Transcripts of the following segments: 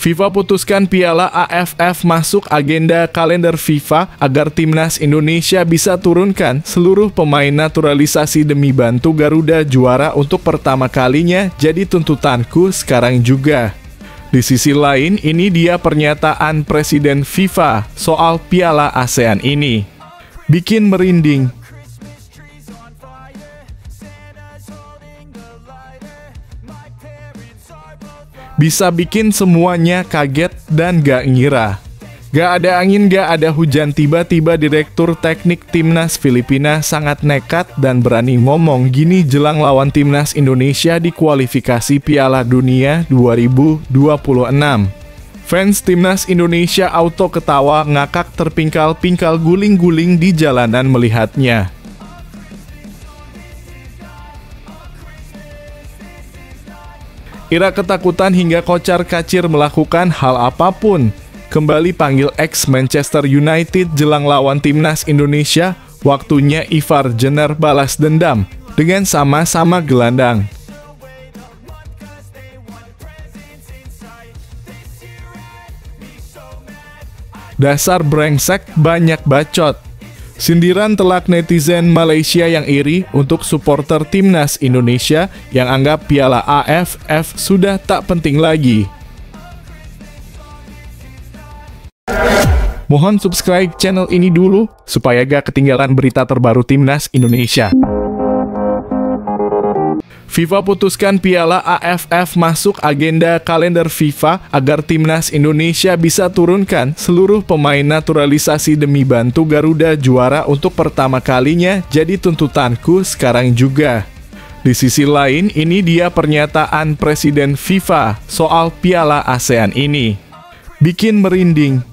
FIFA putuskan Piala AFF masuk agenda kalender FIFA agar timnas Indonesia bisa turunkan seluruh pemain naturalisasi demi bantu Garuda juara untuk pertama kalinya, jadi tuntutanku sekarang juga. Di sisi lain, ini dia pernyataan Presiden FIFA soal Piala ASEAN ini. Bikin merinding. Bisa bikin semuanya kaget dan gak ngira. Gak ada angin, gak ada hujan, tiba-tiba Direktur Teknik Timnas Filipina sangat nekat dan berani ngomong gini jelang lawan Timnas Indonesia di kualifikasi Piala Dunia 2026. Fans Timnas Indonesia auto ketawa ngakak terpingkal-pingkal guling-guling di jalanan melihatnya. Ira ketakutan hingga kocar-kacir melakukan hal apapun. Kembali panggil ex-Manchester United jelang lawan Timnas Indonesia, waktunya Ivar Jenner balas dendam dengan sama-sama gelandang. Dasar brengsek, banyak bacot. Sindiran telak netizen Malaysia yang iri untuk supporter Timnas Indonesia yang anggap Piala AFF sudah tak penting lagi. Mohon subscribe channel ini dulu supaya gak ketinggalan berita terbaru Timnas Indonesia. FIFA putuskan Piala AFF masuk agenda kalender FIFA agar Timnas Indonesia bisa turunkan seluruh pemain naturalisasi demi bantu Garuda juara untuk pertama kalinya, jadi tuntutanku sekarang juga. Di sisi lain, ini dia pernyataan Presiden FIFA soal Piala ASEAN ini. Bikin merinding.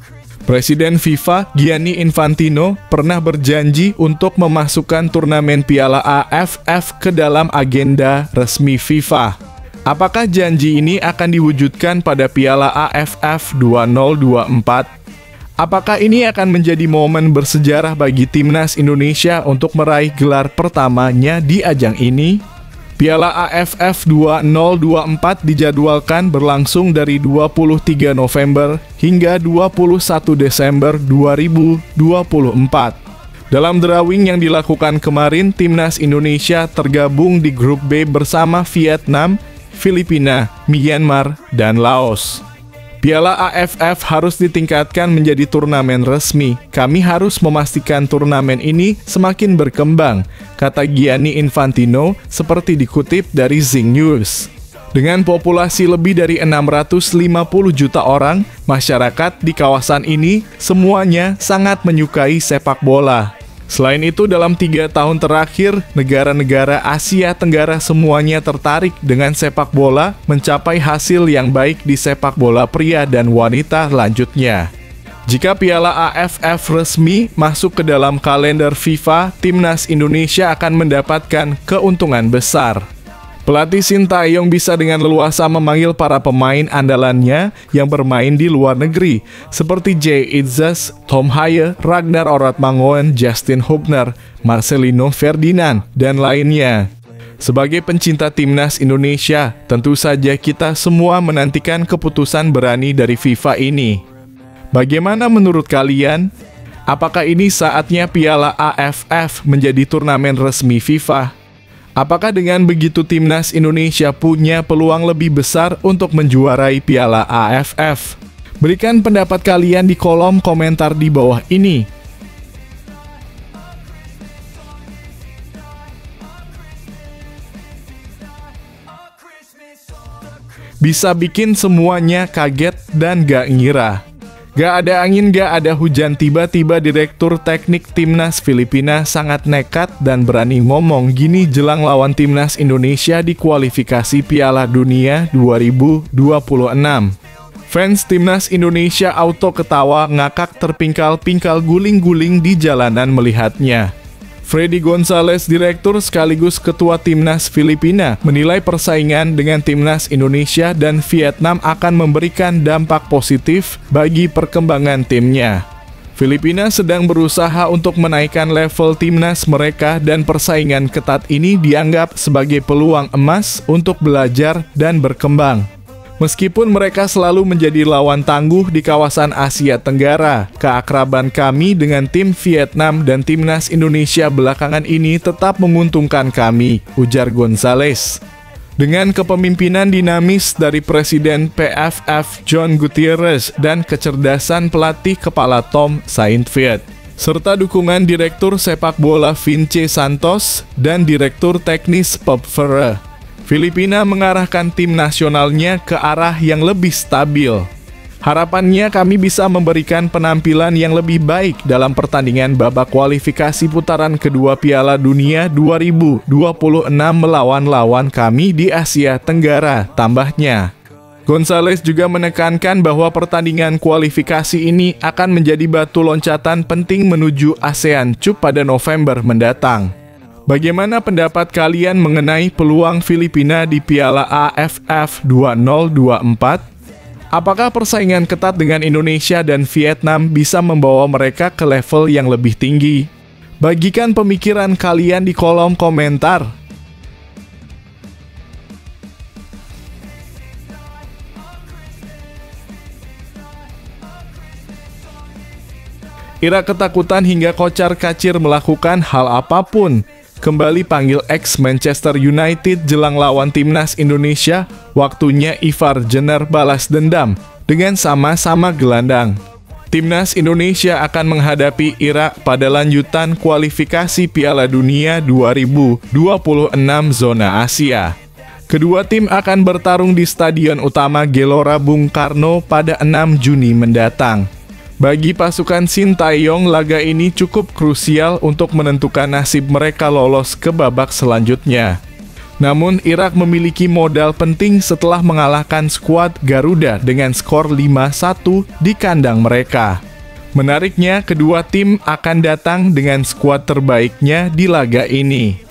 Presiden FIFA, Gianni Infantino, pernah berjanji untuk memasukkan turnamen Piala AFF ke dalam agenda resmi FIFA. Apakah janji ini akan diwujudkan pada Piala AFF 2024? Apakah ini akan menjadi momen bersejarah bagi Timnas Indonesia untuk meraih gelar pertamanya di ajang ini? Piala AFF 2024 dijadwalkan berlangsung dari 23 November hingga 21 Desember 2024. Dalam drawing yang dilakukan kemarin, Timnas Indonesia tergabung di grup B bersama Vietnam, Filipina, Myanmar, dan Laos. Piala AFF harus ditingkatkan menjadi turnamen resmi. Kami harus memastikan turnamen ini semakin berkembang, kata Gianni Infantino seperti dikutip dari Zing News. Dengan populasi lebih dari 650 juta orang, masyarakat di kawasan ini semuanya sangat menyukai sepak bola. Selain itu, dalam 3 tahun terakhir, negara-negara Asia Tenggara semuanya tertarik dengan sepak bola, mencapai hasil yang baik di sepak bola pria dan wanita lanjutnya. Jika Piala AFF resmi masuk ke dalam kalender FIFA, Timnas Indonesia akan mendapatkan keuntungan besar. Pelatih Sintayong bisa dengan leluasa memanggil para pemain andalannya yang bermain di luar negeri, seperti Jay Itzes, Tom Haye, Ragnar Oratmangoen, Justin Hubner, Marcelino Ferdinand, dan lainnya. Sebagai pencinta Timnas Indonesia, tentu saja kita semua menantikan keputusan berani dari FIFA ini. Bagaimana menurut kalian? Apakah ini saatnya Piala AFF menjadi turnamen resmi FIFA? Apakah dengan begitu Timnas Indonesia punya peluang lebih besar untuk menjuarai Piala AFF? Berikan pendapat kalian di kolom komentar di bawah ini. Bisa bikin semuanya kaget dan gak ngira. Gak ada angin, gak ada hujan, tiba-tiba Direktur Teknik Timnas Filipina sangat nekat dan berani ngomong gini jelang lawan Timnas Indonesia di kualifikasi Piala Dunia 2026. Fans Timnas Indonesia auto ketawa ngakak terpingkal-pingkal guling-guling di jalanan melihatnya. Freddy Gonzalez, direktur sekaligus ketua Timnas Filipina, menilai persaingan dengan Timnas Indonesia dan Vietnam akan memberikan dampak positif bagi perkembangan timnya. Filipina sedang berusaha untuk menaikkan level timnas mereka dan persaingan ketat ini dianggap sebagai peluang emas untuk belajar dan berkembang. Meskipun mereka selalu menjadi lawan tangguh di kawasan Asia Tenggara, keakraban kami dengan tim Vietnam dan timnas Indonesia belakangan ini tetap menguntungkan kami, ujar Gonzalez. Dengan kepemimpinan dinamis dari Presiden PFF John Gutierrez dan kecerdasan pelatih kepala Tom Saintfiet, serta dukungan Direktur Sepak Bola Vince Santos dan Direktur Teknis Bob Ferrer, Filipina mengarahkan tim nasionalnya ke arah yang lebih stabil. Harapannya kami bisa memberikan penampilan yang lebih baik dalam pertandingan babak kualifikasi putaran kedua Piala Dunia 2026 melawan lawan kami di Asia Tenggara, tambahnya. Gonzalez juga menekankan bahwa pertandingan kualifikasi ini akan menjadi batu loncatan penting menuju ASEAN Cup pada November mendatang. Bagaimana pendapat kalian mengenai peluang Filipina di Piala AFF 2024? Apakah persaingan ketat dengan Indonesia dan Vietnam bisa membawa mereka ke level yang lebih tinggi? Bagikan pemikiran kalian di kolom komentar. Irak ketakutan hingga kocar-kacir melakukan hal apapun. Kembali panggil ex-Manchester United jelang lawan timnas Indonesia, waktunya Ivar Jenner balas dendam dengan sama-sama gelandang. Timnas Indonesia akan menghadapi Irak pada lanjutan kualifikasi Piala Dunia 2026 zona Asia. Kedua tim akan bertarung di Stadion Utama Gelora Bung Karno pada 6 Juni mendatang. Bagi pasukan Sintayong, laga ini cukup krusial untuk menentukan nasib mereka lolos ke babak selanjutnya. Namun, Irak memiliki modal penting setelah mengalahkan skuad Garuda dengan skor 5-1 di kandang mereka. Menariknya, kedua tim akan datang dengan skuad terbaiknya di laga ini.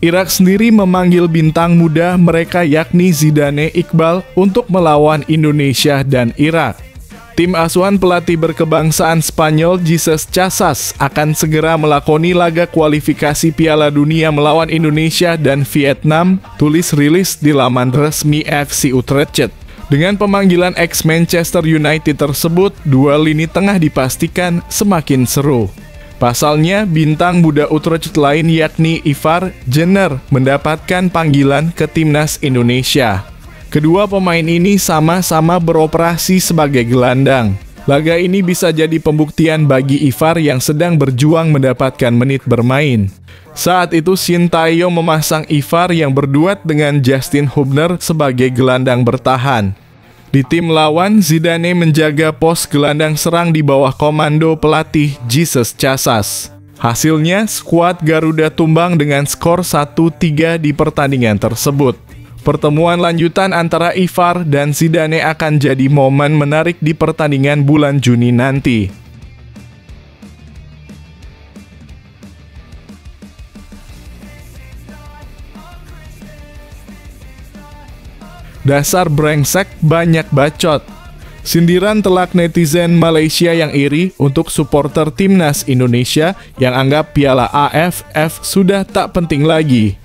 Irak sendiri memanggil bintang muda mereka yakni Zidane Iqbal untuk melawan Indonesia dan Irak. Tim asuhan pelatih berkebangsaan Spanyol Jesus Casas akan segera melakoni laga kualifikasi Piala Dunia melawan Indonesia dan Vietnam, tulis rilis di laman resmi FC Utrecht. Dengan pemanggilan ex-Manchester United tersebut, dua lini tengah dipastikan semakin seru. Pasalnya, bintang muda Utrecht lain yakni Ivar Jenner mendapatkan panggilan ke timnas Indonesia. Kedua pemain ini sama-sama beroperasi sebagai gelandang. Laga ini bisa jadi pembuktian bagi Ivar yang sedang berjuang mendapatkan menit bermain. Saat itu Sintayong memasang Ivar yang berduet dengan Justin Hubner sebagai gelandang bertahan. Di tim lawan, Zidane menjaga pos gelandang serang di bawah komando pelatih Jesus Casas. Hasilnya, skuad Garuda tumbang dengan skor 1-3 di pertandingan tersebut. Pertemuan lanjutan antara Ivar dan Zidane akan jadi momen menarik di pertandingan bulan Juni nanti. Dasar brengsek banyak bacot. Sindiran telak netizen Malaysia yang iri untuk supporter timnas Indonesia yang anggap Piala AFF sudah tak penting lagi.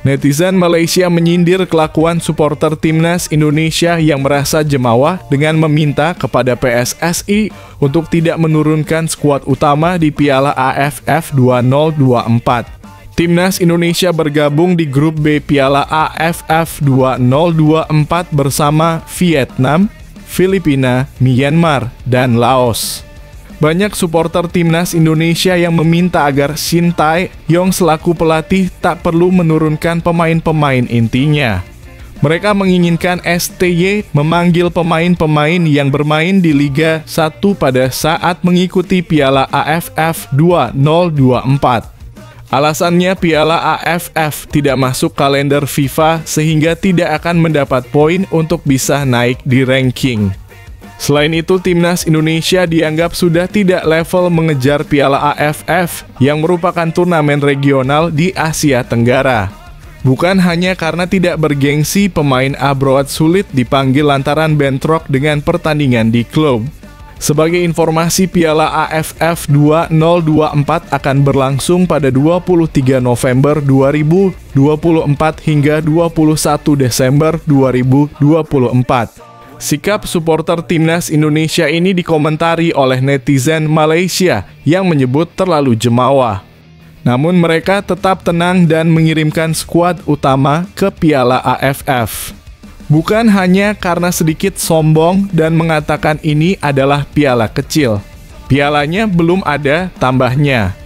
Netizen Malaysia menyindir kelakuan supporter timnas Indonesia yang merasa jemawa dengan meminta kepada PSSI untuk tidak menurunkan skuad utama di Piala AFF 2024. Timnas Indonesia bergabung di grup B Piala AFF 2024 bersama Vietnam, Filipina, Myanmar, dan Laos. Banyak supporter timnas Indonesia yang meminta agar Sintayong selaku pelatih tak perlu menurunkan pemain-pemain intinya. Mereka menginginkan STY memanggil pemain-pemain yang bermain di Liga 1 pada saat mengikuti Piala AFF 2024. Alasannya Piala AFF tidak masuk kalender FIFA sehingga tidak akan mendapat poin untuk bisa naik di ranking. Selain itu, timnas Indonesia dianggap sudah tidak level mengejar Piala AFF yang merupakan turnamen regional di Asia Tenggara. Bukan hanya karena tidak bergengsi, pemain abroad sulit dipanggil lantaran bentrok dengan pertandingan di klub. Sebagai informasi, Piala AFF 2024 akan berlangsung pada 23 November 2024 hingga 21 Desember 2024. Sikap supporter timnas Indonesia ini dikomentari oleh netizen Malaysia yang menyebut terlalu jemawa. Namun mereka tetap tenang dan mengirimkan skuad utama ke Piala AFF. Bukan hanya karena sedikit sombong dan mengatakan ini adalah piala kecil. Pialanya belum ada, tambahnya.